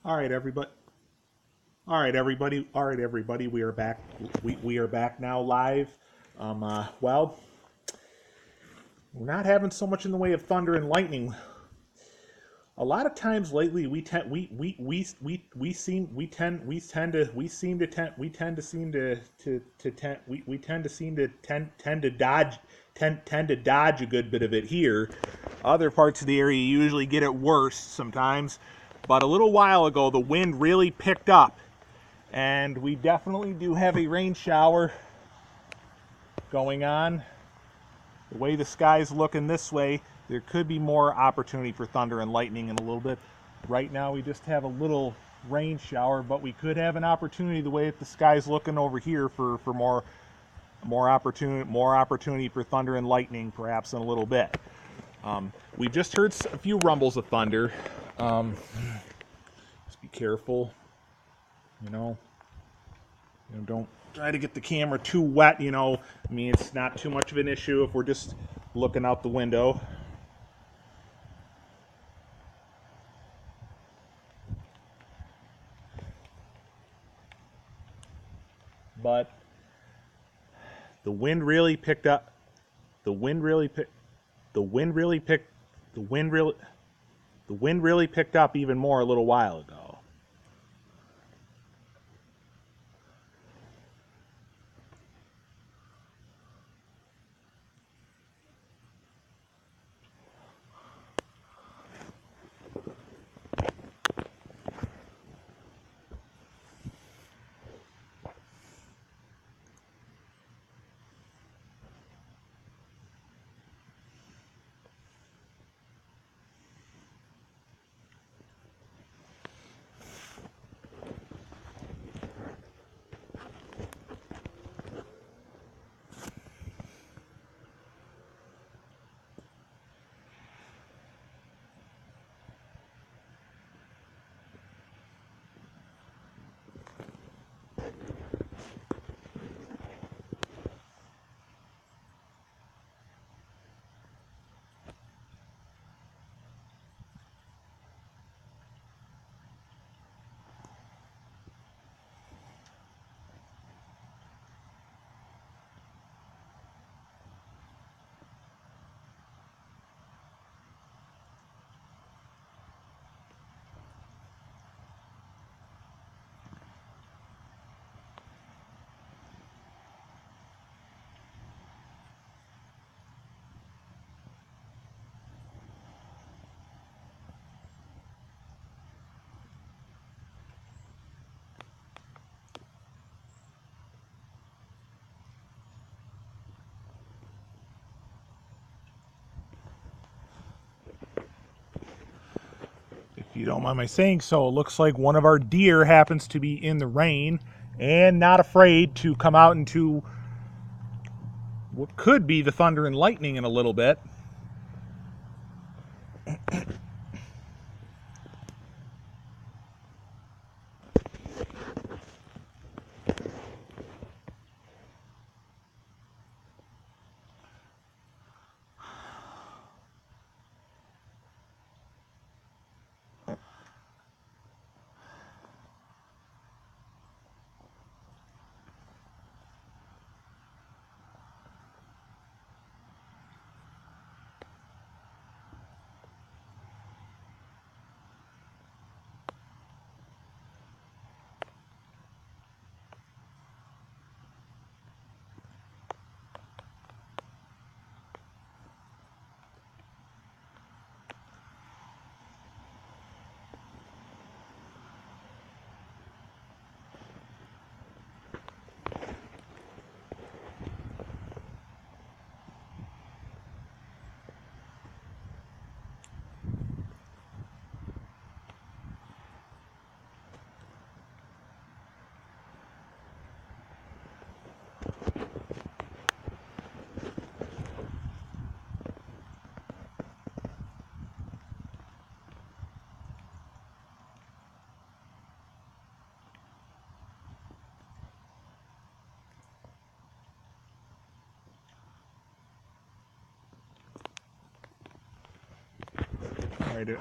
All right, everybody. All right, everybody. All right, everybody. We are back. We are back now live. Well, we're not having so much in the way of thunder and lightning. A lot of times lately, we tend to we seem to tend we tend to seem to tend we tend to seem to tend to tend to dodge a good bit of it here. Other parts of the area usually get it worse sometimes. But a little while ago, the wind really picked up. And we definitely do have a rain shower going on. The way the sky's looking this way, there could be more opportunity for thunder and lightning in a little bit. Right now we just have a little rain shower, but we could have an opportunity the way that the sky's looking over here for more opportunity for thunder and lightning perhaps in a little bit. We've just heard a few rumbles of thunder. Just be careful, you know. Don't try to get the camera too wet, I mean, it's not too much of an issue if we're just looking out the window. But the wind really picked up. The wind really picked. The wind really picked. The wind really. The wind really picked up even more a little while ago. If you don't mind my saying so, it looks like one of our deer happens to be in the rain and not afraid to come out into what could be the thunder and lightning in a little bit.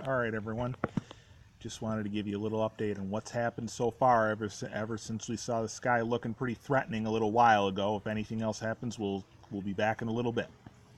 All right, everyone. just wanted to give you a little update on what's happened so far ever since we saw the sky looking pretty threatening a little while ago. If anything else happens, we'll be back in a little bit.